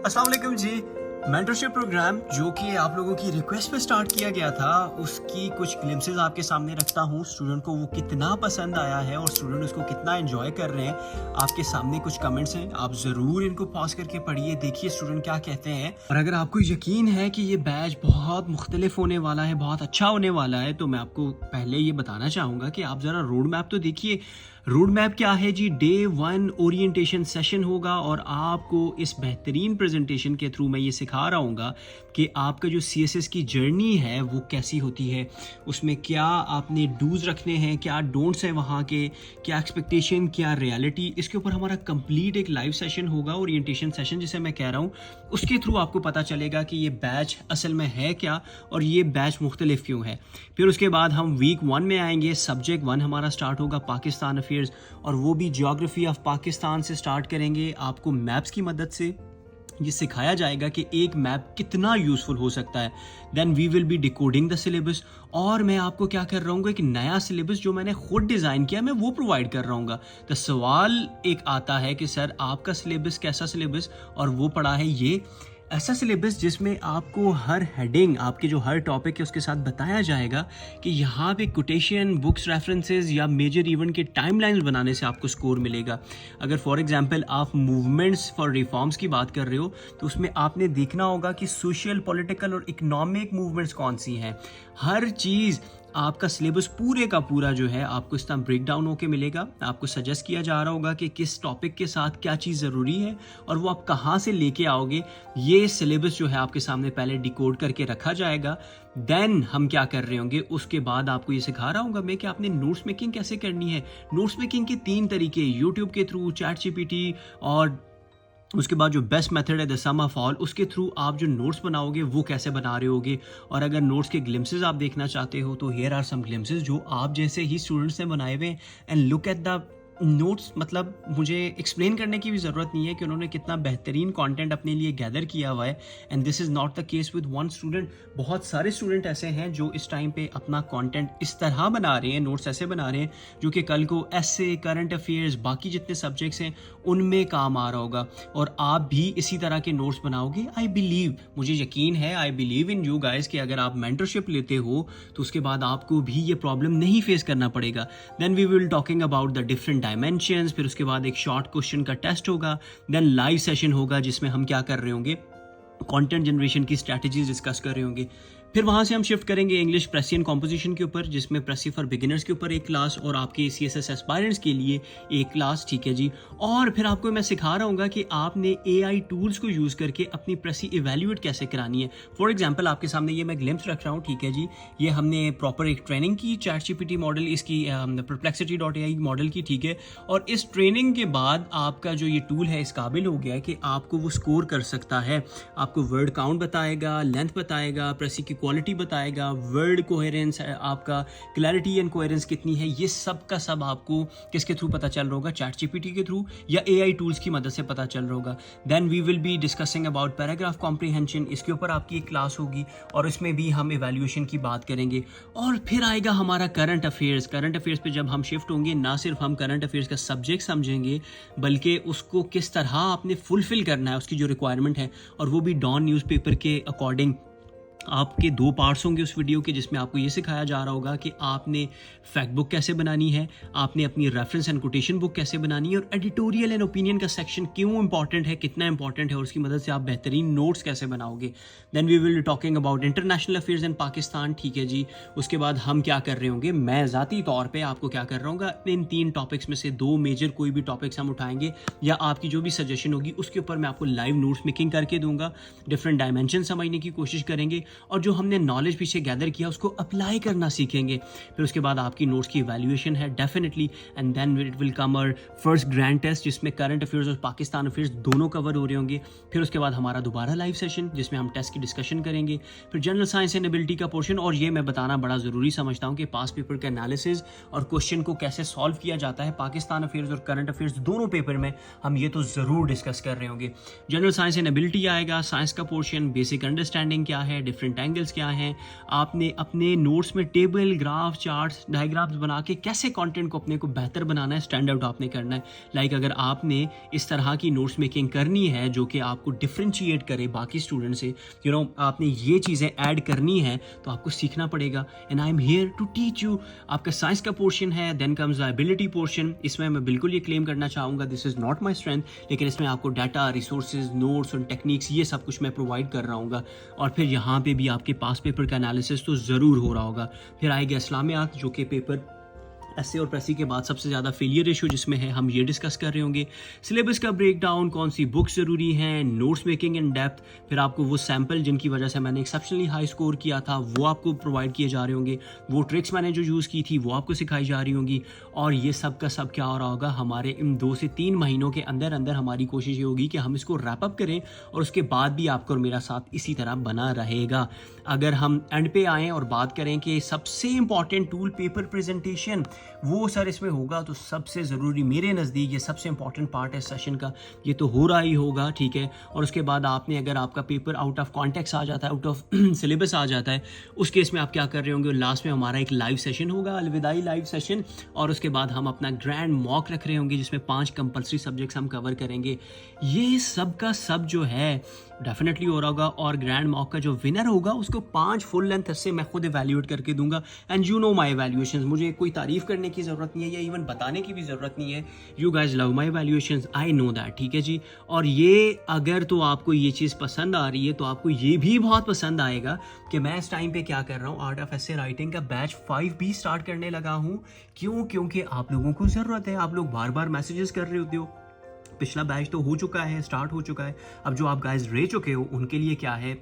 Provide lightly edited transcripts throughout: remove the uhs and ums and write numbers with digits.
अस्सलाम वालेकुम जी। Mentorship programme जो कि आप लोगों की रिक्वेस्ट पे स्टार्ट किया गया था, उसकी कुछ ग्लिम्सेस आपके सामने रखता हूँ। स्टूडेंट को वो कितना पसंद आया है और स्टूडेंट उसको कितना एंजॉय कर रहे हैं। आपके सामने कुछ कमेंट्स हैं, आप ज़रूर इनको पॉज करके पढ़िए, देखिए स्टूडेंट क्या कहते हैं। और अगर आपको यकीन है कि ये बैच बहुत मुख्तलिफ होने वाला है, बहुत अच्छा होने वाला है, तो मैं आपको पहले ये बताना चाहूँगा कि आप ज़रा रोड मैप तो देखिए। रोड मैप क्या है जी? डे 1 ओरिएंटेशन सेशन होगा और आपको इस बेहतरीन प्रेजेंटेशन के थ्रू मैं ये सिखा रहा हूँ कि आपका जो CSS की जर्नी है वो कैसी होती है, उसमें क्या आपने डूज रखने हैं, क्या डोंट्स हैं वहाँ के, क्या एक्सपेक्टेशन, क्या रियलिटी। इसके ऊपर हमारा कंप्लीट एक लाइव सेशन होगा, ओरिएंटेशन सेशन जिसे मैं कह रहा हूँ। उसके थ्रू आपको पता चलेगा कि ये बैच असल में है क्या और ये बैच मुख्तलिफ क्यों है। फिर उसके बाद हम वीक 1 में आएंगे। सब्जेक्ट 1 हमारा स्टार्ट होगा पाकिस्तान अफेयर्स, और वो भी जियोग्राफी ऑफ पाकिस्तान से स्टार्ट करेंगे। आपको मैप्स की मदद से ये सिखाया जाएगा कि एक मैप कितना यूज़फुल हो सकता है। Then we will be decoding the syllabus, और मैं आपको क्या कर रहा हूँ, एक नया सिलेबस जो मैंने खुद डिज़ाइन किया मैं वो प्रोवाइड कर रहा हूँ। तो सवाल एक आता है कि सर आपका सिलेबस कैसा सिलेबस, और वो पड़ा है ये ऐसा सिलेबस जिसमें आपको हर हेडिंग, आपके जो हर टॉपिक है उसके साथ बताया जाएगा कि यहाँ पे कोटेशन, बुक्स रेफरेंसेस या मेजर इवेंट के टाइमलाइंस बनाने से आपको स्कोर मिलेगा। अगर फॉर एग्जांपल आप मूवमेंट्स फॉर रिफॉर्म्स की बात कर रहे हो तो उसमें आपने देखना होगा कि सोशल, पॉलिटिकल और इकोनॉमिक मूवमेंट्स कौन सी हैं। हर चीज़ आपका सिलेबस पूरे का पूरा जो है आपको इस तरह ब्रेक डाउन होकर मिलेगा। आपको सजेस्ट किया जा रहा होगा कि किस टॉपिक के साथ क्या चीज़ ज़रूरी है और वो आप कहाँ से लेके आओगे। ये सिलेबस जो है आपके सामने पहले डिकोड करके रखा जाएगा। देन हम क्या कर रहे होंगे, उसके बाद आपको ये सिखा रहा हूँ मैं कि आपने नोट्स मेकिंग कैसे करनी है। नोट्स मेकिंग के 3 तरीके, यूट्यूब के थ्रू, ChatGPT, और उसके बाद जो बेस्ट मेथड है द सम ऑफ ऑल, उसके थ्रू आप जो नोट्स बनाओगे वो कैसे बना रहे होगे। और अगर नोट्स के ग्लिम्सेस आप देखना चाहते हो तो हियर आर सम ग्लिम्सेस जो आप जैसे ही स्टूडेंट्स ने बनाए हुए। And look at the notes, मतलब मुझे एक्सप्लेन करने की भी ज़रूरत नहीं है कि उन्होंने कितना बेहतरीन कंटेंट अपने लिए गैदर किया हुआ है। And this is not the case with one student, बहुत सारे स्टूडेंट ऐसे हैं जो इस टाइम पे अपना कंटेंट इस तरह बना रहे हैं, नोट्स ऐसे बना रहे हैं जो कि कल को ऐसे, करंट अफेयर्स, बाकी जितने सब्जेक्ट्स हैं उनमें काम आ रहा होगा। और आप भी इसी तरह के नोट्स बनाओगे। आई बिलीव, मुझे यकीन है, I believe in you guys कि अगर आप मेंटरशिप लेते हो तो उसके बाद आपको भी ये प्रॉब्लम नहीं फेस करना पड़ेगा। Then we will talking about the different dimensions. फिर उसके बाद एक शॉर्ट क्वेश्चन का टेस्ट होगा। देन लाइव सेशन होगा जिसमें हम क्या कर रहे होंगे, कंटेंट जनरेशन की स्ट्रैटेजीज डिस्कस कर रहे होंगे। फिर वहाँ से हम शिफ्ट करेंगे इंग्लिश प्रेसी एंड कॉम्पोजिशन के ऊपर, जिसमें प्रेसी फॉर बिगिनर्स के ऊपर एक क्लास और आपके CSS एस्पायरेंट्स के लिए एक क्लास, ठीक है जी। और फिर आपको मैं सिखा रहा हूँ कि आपने AI टूल्स को यूज़ करके अपनी प्रेसी इवेल्यूएट कैसे करानी है। फॉर एग्जाम्पल आपके सामने ये मैं ग्लिम्स रख रहा हूँ, ठीक है जी। ये हमने प्रॉपर एक ट्रेनिंग की ChatGPT मॉडल, इसकी perplexity.ai मॉडल की, ठीक है। और इस ट्रेनिंग के बाद आपका जो ये टूल है इस काबिल हो गया है कि आपको वो स्कोर कर सकता है। आपको वर्ड काउंट बताएगा, लेंथ बताएगा, प्रेसी की क्वालिटी बताएगा, वर्ड कोहेरेंस, आपका क्लैरिटी एंड कोहेरेंस कितनी है, ये सब का सब आपको किसके थ्रू पता चल रहा होगा, ChatGPT के थ्रू या AI टूल्स की मदद से पता चल रहा होगा। Then we will be discussing about paragraph comprehension, इसके ऊपर आपकी एक क्लास होगी और इसमें भी हम इवैल्यूएशन की बात करेंगे। और फिर आएगा हमारा करंट अफेयर्स। करंट अफेयर्स पे जब हम शिफ्ट होंगे, ना सिर्फ हम करंट अफेयर्स का सब्जेक्ट समझेंगे बल्कि उसको किस तरह आपने फुलफिल करना है, उसकी जो रिक्वायरमेंट है, और वो भी डॉन न्यूज़पेपर के अकॉर्डिंग। आपके 2 पार्ट्स होंगे उस वीडियो के, जिसमें आपको ये सिखाया जा रहा होगा कि आपने फैक्ट बुक कैसे बनानी है, आपने अपनी रेफरेंस एंड कोटेशन बुक कैसे बनानी है, और एडिटोरियल एंड ओपिनियन का सेक्शन क्यों इंपॉर्टेंट है, कितना इंपॉर्टेंट है, और उसकी मदद से आप बेहतरीन नोट्स कैसे बनाओगे। Then we will be talking about international affairs in Pakistan, ठीक है जी। उसके बाद हम क्या कर रहे होंगे, मैं ज़ाती तौर पर आपको क्या कर रहा हूँ, इन 3 टॉपिक्स में से 2 मेजर कोई भी टॉपिक्स हम उठाएंगे या आपकी जो भी सजेशन होगी उसके ऊपर मैं आपको लाइव नोट्स मेकिंग करके दूंगा। डिफरेंट डायमेंशन समझने की कोशिश करेंगे और जो हमने नॉलेज पीछे गैदर किया उसको अप्लाई करना सीखेंगे। फिर उसके बाद आपकी नोट्स की इवैल्यूएशन है definitely, and then it will come our first grand test जिसमें करंट अफेयर्स और पाकिस्तान अफेयर्स दोनों कवर हो रहे होंगे। फिर उसके बाद हमारा दोबारा लाइव सेशन जिसमें हम टेस्ट की डिस्कशन करेंगे। फिर जनरल साइंस एंड एबिलिटी का पोर्शन, और ये मैं बताना बड़ा ज़रूरी समझता हूँ कि पास पेपर का एनालिसिस और क्वेश्चन को कैसे सॉल्व किया जाता है पाकिस्तान अफेयर्स और करंट अफेयर्स दोनों पेपर में, हम ये तो ज़रूर डिस्कस कर रहे होंगे। जनरल साइंस एंड एबिलिटी आएगा, साइंस का पोर्शन, बेसिक अंडरस्टैंडिंग क्या है, डिफरेंट डिफरेंट एंगल्स क्या हैं, आपने अपने नोट्स में टेबल, ग्राफ, चार्ट्स, डायग्राम्स बना के कैसे कंटेंट को अपने को बेहतर बनाना है, स्टैंड आउट आपने करना है। लाइक अगर आपने इस तरह की नोट्स मेकिंग करनी है जो कि आपको डिफ्रेंशिएट करे बाकी स्टूडेंट से, आपने ये चीज़ें ऐड करनी है तो आपको सीखना पड़ेगा। And I am here to teach you. आपका साइंस का पोर्शन है, देन कम्स एबिलिटी पोर्शन। इसमें मैं बिल्कुल ये क्लेम करना चाहूँगा this is not my strength, लेकिन इसमें आपको डाटा, रिसोर्सेज, नोट्स और टेक्निक्स ये सब कुछ मैं प्रोवाइड कर रहा हूँ। और फिर यहाँ पे भी आपके पास पेपर का एनालिसिस तो ज़रूर हो रहा होगा। फिर आएगा इस्लामियात, जो कि पेपर एसए और प्रेसी के बाद सबसे ज़्यादा फेलियर रेशो जिसमें है, हम ये डिस्कस कर रहे होंगे। सिलेबस का ब्रेक डाउन, कौन सी बुक्स ज़रूरी हैं, नोट्स मेकिंग इन डेप्थ, फिर आपको वो सैम्पल जिनकी वजह से मैंने एक्सेप्शनली हाई स्कोर किया था वो आपको प्रोवाइड किए जा रहे होंगे, वो ट्रिक्स मैंने जो यूज़ की थी वो आपको सिखाई जा रही होंगी। और ये सब का सब क्या हो रहा होगा, हमारे इन 2 से 3 महीनों के अंदर अंदर हमारी कोशिश ये होगी कि हम इसको रैप अप करें और उसके बाद भी आपको और मेरा साथ इसी तरह बना रहेगा। अगर हम एंड पे आएँ और बात करें कि सबसे इंपॉर्टेंट टूल पेपर प्रेजेंटेशन, वो सर इसमें होगा तो सबसे ज़रूरी मेरे नज़दीक ये सबसे इंपॉर्टेंट पार्ट है सेशन का, ये तो हो रहा ही होगा, ठीक है। और उसके बाद आपने अगर आपका पेपर आउट ऑफ कॉन्टेक्स्ट आ जाता है, आउट ऑफ सिलेबस आ जाता है, उस केस में आप क्या कर रहे होंगे, लास्ट में हमारा एक लाइव सेशन होगा, अलविदाई लाइव सेशन। और उसके बाद हम अपना ग्रैंड मॉक रख रहे होंगे जिसमें 5 कंपल्सरी सब्जेक्ट्स हम कवर करेंगे। ये सब का सब जो है डेफिनेटली हो रहा होगा। और ग्रैंड मॉक का जो विनर होगा उसको 5 फुल लेंथ से मैं खुद इवैल्यूएट करके दूंगा। And you know my evaluations, मुझे कोई तारीफ करने की ज़रूरत नहीं है या इवन बताने की भी ज़रूरत नहीं है। You guys love my evaluations, I know that, ठीक है जी। और ये अगर तो आपको ये चीज़ पसंद आ रही है तो आपको ये भी बहुत पसंद आएगा कि मैं इस टाइम पे क्या कर रहा हूँ, आर्ट ऑफ एसे राइटिंग का बैच 5 भी स्टार्ट करने लगा हूँ। क्यों? क्योंकि आप लोगों को ज़रूरत है, आप लोग बार बार मैसेजेस कर रहे होते हो। पिछला बैच तो हो चुका है, स्टार्ट हो चुका है। अब जो आप गाइज रह चुके हो उनके लिए क्या है,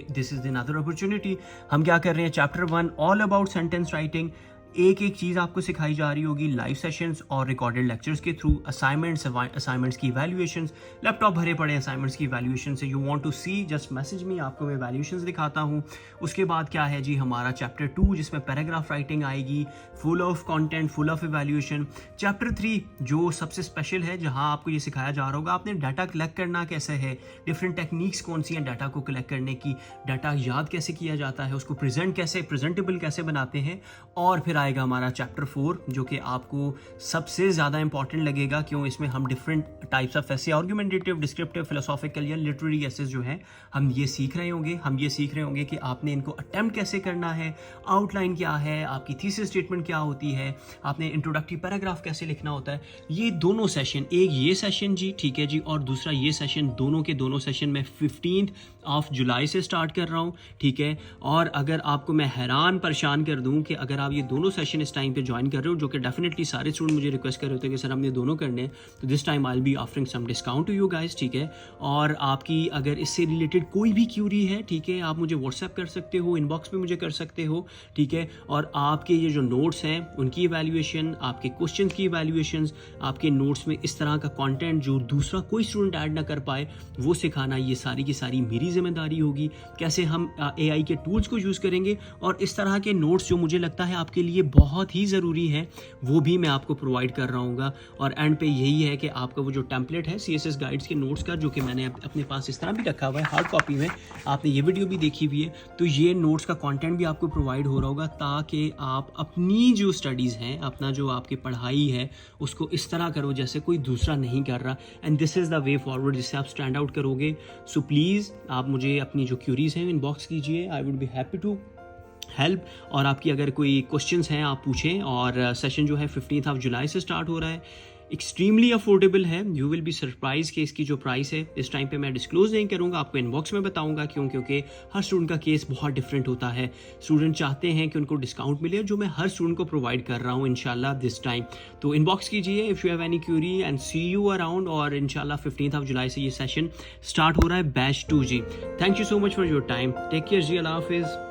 दिस इज अनदर अपॉर्चुनिटी। हम क्या कर रहे हैं, chapter 1 all about sentence writing, एक एक चीज़ आपको सिखाई जा रही होगी लाइव सेशंस और रिकॉर्डेड लेक्चर्स के थ्रू। असाइनमेंट्स की इवैल्यूएशंस, लैपटॉप भरे पड़े असाइनमेंट्स की इवैल्यूएशन से। You want to see, just message me, आपको मैं इवैल्यूएशंस दिखाता हूँ। उसके बाद क्या है जी, हमारा चैप्टर 2 जिसमें पैराग्राफ राइटिंग आएगी, full of content, full of evaluation. Chapter 3 जो सबसे स्पेशल है, जहाँ आपको ये सिखाया जा रहा होगा आपने डाटा कलेक्ट करना कैसे है, डिफरेंट टेक्निक्स कौन सी हैं डाटा को कलेक्ट करने की, डाटा याद कैसे किया जाता है, उसको प्रेजेंटेबल कैसे बनाते हैं। और फिर आएगा हमारा चैप्टर 4 जो कि आपको सबसे ज़्यादा इंपॉर्टेंट लगेगा। क्यों? इसमें हम डिफरेंट टाइप्स ऑफ ऐसे आर्गुमेंटेटिव, डिस्क्रिप्टिव, फिलोसॉफिकल या लिटरेरी एसेस जो हैं हम ये सीख रहे होंगे। हम ये सीख रहे होंगे कि आपने इनको अटेम्प्ट कैसे करना है, आउटलाइन क्या है, आपकी थीसिस स्टेटमेंट क्या होती है, आपने इंट्रोडक्टरी पैराग्राफ कैसे लिखना होता है। ये दोनों सेशन, एक ये सेशन जी, ठीक है जी, और दूसरा ये सेशन, दोनों के दोनों सेशन मैं 15 जुलाई से स्टार्ट कर रहा हूँ, ठीक है। और अगर आपको मैं हैरान परेशान कर दूँ कि अगर आप ये दोनों सेशन इस टाइम पे ज्वाइन कर रहे हो, जो कि डेफिनेटली सारे स्टूडेंट मुझे रिक्वेस्ट कर रहे होते हैं कि सर हमने दोनों करने हैं, तो this time I will be offering some discount to you guys, ठीक है। और आपकी अगर इससे रिलेटेड कोई भी क्यूरी है, ठीक है, आप मुझे व्हाट्सएप कर सकते हो, इनबॉक्स में मुझे कर सकते हो, ठीक है। और आपके ये जो नोट्स हैं उनकी इवैल्यूएशन, आपके क्वेश्चन की इवैल्यूएशन, आपके नोट्स में इस तरह का कंटेंट जो दूसरा कोई स्टूडेंट ऐड ना कर पाए वो सिखाना, ये सारी की सारी मेरी जिम्मेदारी होगी। कैसे हम AI के टूल्स को यूज़ करेंगे और इस तरह के नोट्स जो मुझे लगता है आपके लिए बहुत ही ज़रूरी है वो भी मैं आपको प्रोवाइड कर रहा हूँ। और एंड पे यही है कि आपका वो जो टेम्पलेट है CSS गाइड्स के नोट्स का, जो कि मैंने अपने पास इस तरह भी रखा हुआ है हार्ड कॉपी में, आपने ये वीडियो भी देखी हुई है, तो ये नोट्स का कंटेंट भी आपको प्रोवाइड हो रहा होगा ताकि आप अपनी जो स्टडीज़ हैं, अपना जो आपकी पढ़ाई है उसको इस तरह करो जैसे कोई दूसरा नहीं कर रहा। And this is the way forward जिससे आप स्टैंड आउट करोगे। सो प्लीज़ आप मुझे अपनी जो क्यूरीज़ हैं इनबॉक्स कीजिए, I would be happy to help. और आपकी अगर कोई क्वेश्चंस हैं आप पूछें। और सेशन जो है 15 जुलाई से स्टार्ट हो रहा है, एक्सट्रीमली अफोर्डेबल है। यू विल बी सरप्राइज कि इसकी जो प्राइस है इस टाइम पे मैं डिस्क्लोज नहीं करूंगा, आपको इनबॉक्स में बताऊंगा। क्यों? क्योंकि हर स्टूडेंट का केस बहुत डिफरेंट होता है। स्टूडेंट चाहते हैं कि उनको डिस्काउंट मिले, जो मैं हर स्टूडेंट को प्रोवाइड कर रहा हूँ इंशाल्लाह दिस टाइम। तो इनबॉक्स कीजिए if you have any query and see you around. और इंशाल्लाह 15 जुलाई से ये सेशन स्टार्ट हो रहा है बैच 2 जी। Thank you so much for your time, take care जी, अल्लाह हाफिज़।